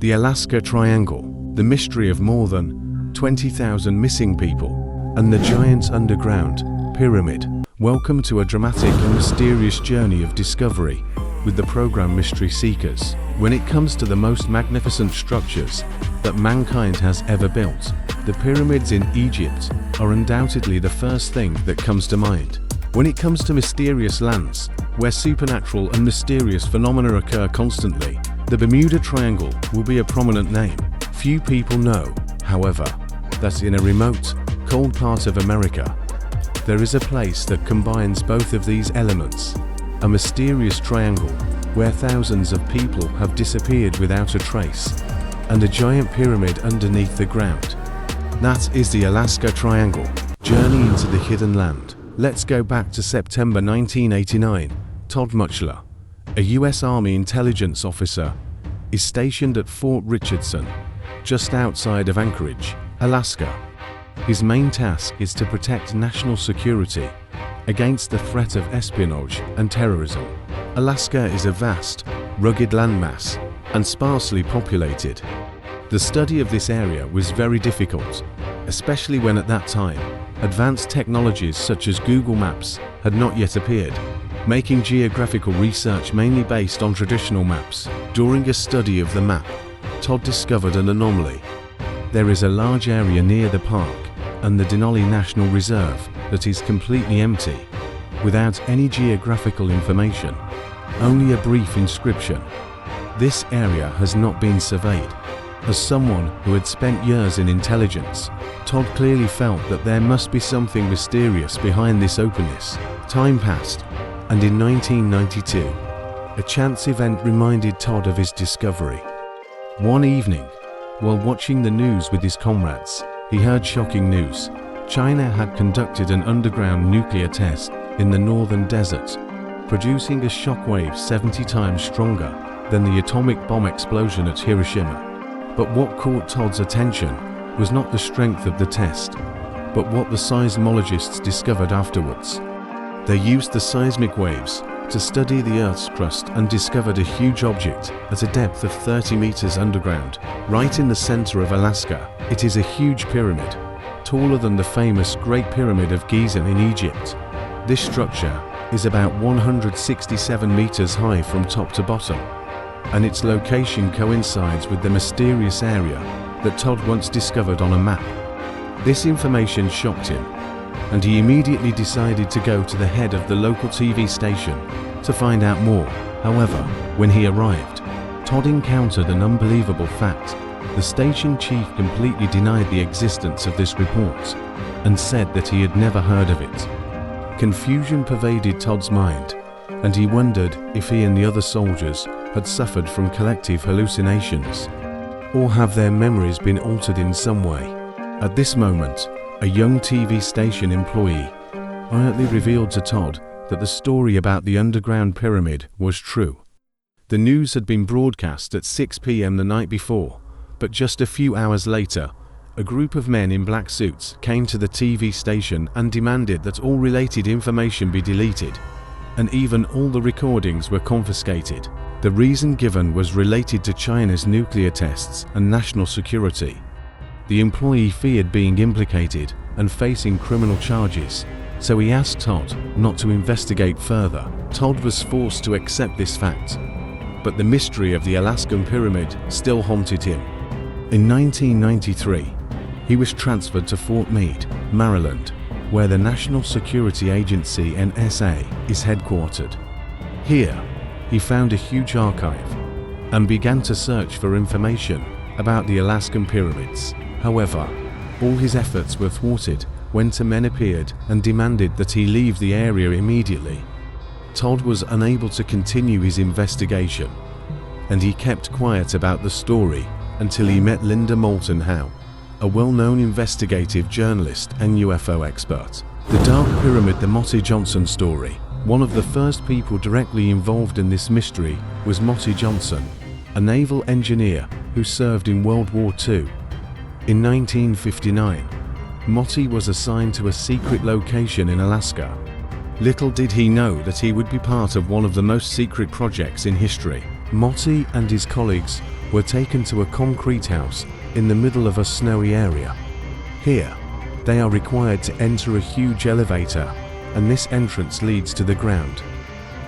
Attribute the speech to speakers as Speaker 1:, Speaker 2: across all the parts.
Speaker 1: The Alaska Triangle, the mystery of more than 20,000 missing people, and the giant underground pyramid. Welcome to a dramatic and mysterious journey of discovery with the program Mystery Seekers. When it comes to the most magnificent structures that mankind has ever built, the pyramids in Egypt are undoubtedly the first thing that comes to mind. When it comes to mysterious lands, where supernatural and mysterious phenomena occur constantly, the Bermuda Triangle will be a prominent name. Few people know, however, that in a remote, cold part of America, there is a place that combines both of these elements. A mysterious triangle where thousands of people have disappeared without a trace, and a giant pyramid underneath the ground. That is the Alaska Triangle. Journey into the hidden land. Let's go back to September 1989. Todd Muchler, a U.S. Army intelligence officer, is stationed at Fort Richardson, just outside of Anchorage, Alaska. His main task is to protect national security against the threat of espionage and terrorism. Alaska is a vast, rugged landmass and sparsely populated. The study of this area was very difficult, especially when at that time, advanced technologies such as Google Maps had not yet appeared, making geographical research mainly based on traditional maps. During a study of the map, Todd discovered an anomaly. There is a large area near the park and the Denali National Reserve that is completely empty, without any geographical information, only a brief inscription. This area has not been surveyed. As someone who had spent years in intelligence, Todd clearly felt that there must be something mysterious behind this openness. Time passed, and in 1992, a chance event reminded Todd of his discovery. One evening, while watching the news with his comrades, he heard shocking news. China had conducted an underground nuclear test in the northern desert, producing a shockwave 70 times stronger than the atomic bomb explosion at Hiroshima. But what caught Todd's attention was not the strength of the test, but what the seismologists discovered afterwards. They used the seismic waves to study the Earth's crust and discovered a huge object at a depth of 30 meters underground, right in the center of Alaska. It is a huge pyramid, taller than the famous Great Pyramid of Giza in Egypt. This structure is about 167 meters high from top to bottom, and its location coincides with the mysterious area that Todd once discovered on a map. This information shocked him, and he immediately decided to go to the head of the local TV station to find out more. However, when he arrived, Todd encountered an unbelievable fact. The station chief completely denied the existence of this report and said that he had never heard of it. Confusion pervaded Todd's mind, and he wondered if he and the other soldiers had suffered from collective hallucinations, or have their memories been altered in some way. At this moment, a young TV station employee quietly revealed to Todd that the story about the underground pyramid was true. The news had been broadcast at 6 p.m. the night before, but just a few hours later, a group of men in black suits came to the TV station and demanded that all related information be deleted, and even all the recordings were confiscated. The reason given was related to China's nuclear tests and national security. The employee feared being implicated and facing criminal charges, so he asked Todd not to investigate further. Todd was forced to accept this fact, but the mystery of the Alaskan pyramid still haunted him. In 1993, he was transferred to Fort Meade, Maryland, where the National Security Agency (NSA) is headquartered. Here, he found a huge archive and began to search for information about the Alaskan pyramids. However, all his efforts were thwarted when two men appeared and demanded that he leave the area immediately. Todd was unable to continue his investigation, and he kept quiet about the story until he met Linda Moulton Howe, a well-known investigative journalist and UFO expert. The Dark Pyramid, the Motty Johnson story. One of the first people directly involved in this mystery was Motty Johnson, a naval engineer who served in World War II. In 1959, Motty was assigned to a secret location in Alaska. Little did he know that he would be part of one of the most secret projects in history. Motty and his colleagues were taken to a concrete house in the middle of a snowy area. Here, they are required to enter a huge elevator, and this entrance leads to the ground.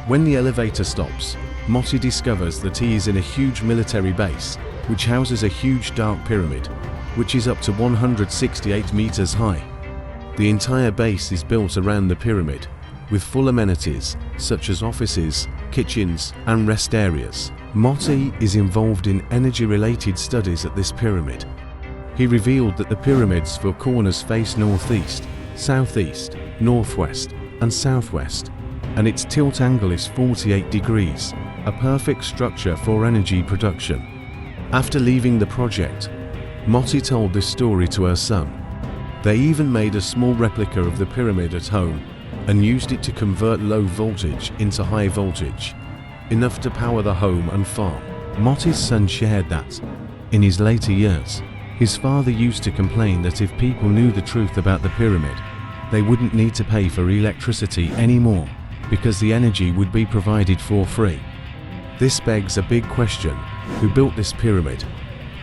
Speaker 1: When the elevator stops, Motti discovers that he is in a huge military base, which houses a huge dark pyramid, which is up to 168 meters high. The entire base is built around the pyramid, with full amenities such as offices, kitchens, and rest areas. Motti is involved in energy-related studies at this pyramid. He revealed that the pyramid's four corners face northeast, southeast, northwest, and southwest, and its tilt angle is 48 degrees, a perfect structure for energy production. After leaving the project, Motti told this story to her son. They even made a small replica of the pyramid at home and used it to convert low voltage into high voltage, enough to power the home and farm. Motti's son shared that, in his later years, his father used to complain that if people knew the truth about the pyramid, they wouldn't need to pay for electricity anymore, because the energy would be provided for free. This begs a big question: who built this pyramid?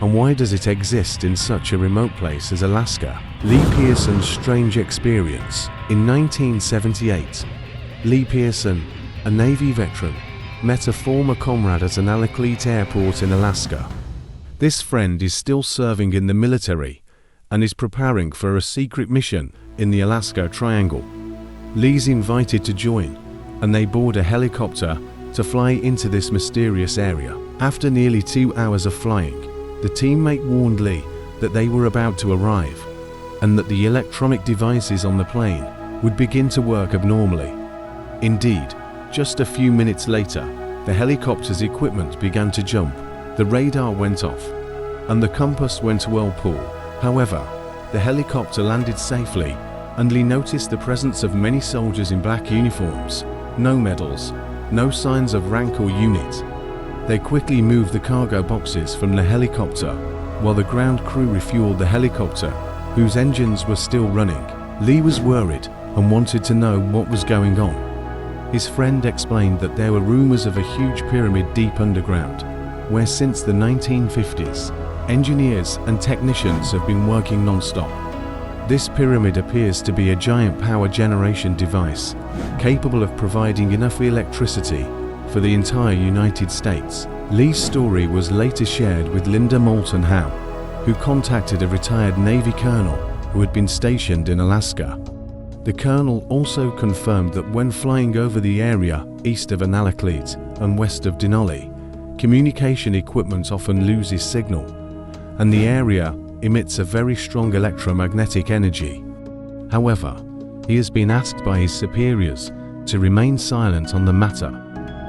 Speaker 1: And why does it exist in such a remote place as Alaska? Lee Pearson's strange experience. In 1978, Lee Pearson, a Navy veteran, met a former comrade at an Alaskan airport in Alaska. This friend is still serving in the military and is preparing for a secret mission in the Alaska Triangle. Lee's invited to join, and they board a helicopter to fly into this mysterious area. After nearly 2 hours of flying, the teammate warned Lee that they were about to arrive, and that the electronic devices on the plane would begin to work abnormally. Indeed, just a few minutes later, the helicopter's equipment began to jump, the radar went off, and the compass went whirlpool. However, the helicopter landed safely, and Lee noticed the presence of many soldiers in black uniforms. No medals, no signs of rank or unit. They quickly moved the cargo boxes from the helicopter, while the ground crew refueled the helicopter, whose engines were still running. Lee was worried and wanted to know what was going on. His friend explained that there were rumors of a huge pyramid deep underground, where since the 1950s, engineers and technicians have been working non-stop. This pyramid appears to be a giant power generation device, capable of providing enough electricity for the entire United States. Lee's story was later shared with Linda Moulton Howe, who contacted a retired Navy colonel who had been stationed in Alaska. The colonel also confirmed that when flying over the area east of Unexplained and west of Denali, communication equipment often loses signal, and the area emits a very strong electromagnetic energy. However, he has been asked by his superiors to remain silent on the matter,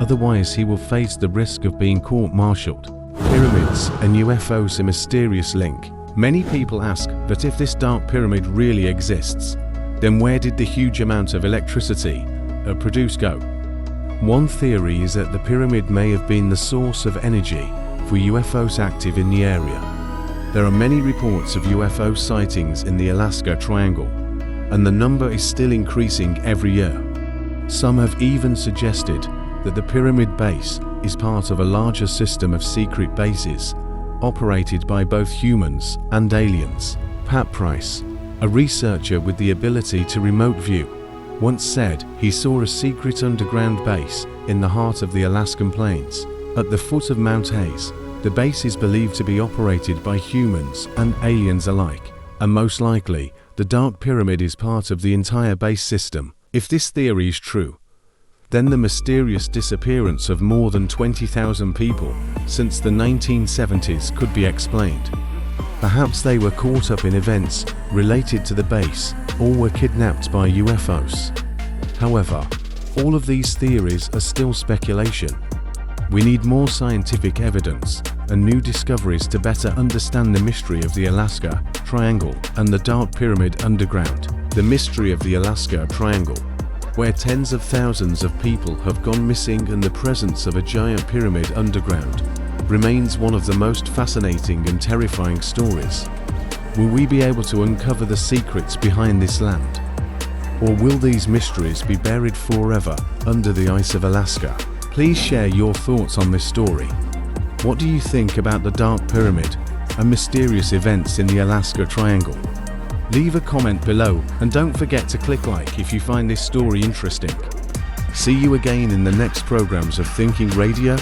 Speaker 1: otherwise he will face the risk of being court-martialed. Pyramids and UFOs, a mysterious link. Many people ask that if this dark pyramid really exists, then where did the huge amount of electricity produced go? One theory is that the pyramid may have been the source of energy for UFOs active in the area. There are many reports of UFO sightings in the Alaska Triangle, and the number is still increasing every year. Some have even suggested that the pyramid base is part of a larger system of secret bases operated by both humans and aliens. Pat Price, a researcher with the ability to remote view, once said he saw a secret underground base in the heart of the Alaskan plains. At the foot of Mount Hayes, the base is believed to be operated by humans and aliens alike, and most likely, the Dark Pyramid is part of the entire base system. If this theory is true, then the mysterious disappearance of more than 20,000 people since the 1970s could be explained. Perhaps they were caught up in events related to the base or were kidnapped by UFOs. However, all of these theories are still speculation. We need more scientific evidence and new discoveries to better understand the mystery of the Alaska Triangle and the Dark Pyramid underground. The mystery of the Alaska Triangle, where tens of thousands of people have gone missing and the presence of a giant pyramid underground, remains one of the most fascinating and terrifying stories. Will we be able to uncover the secrets behind this land? Or will these mysteries be buried forever under the ice of Alaska? Please share your thoughts on this story. What do you think about the Dark Pyramid and mysterious events in the Alaska Triangle? Leave a comment below and don't forget to click like if you find this story interesting. See you again in the next programs of Thinking Radio.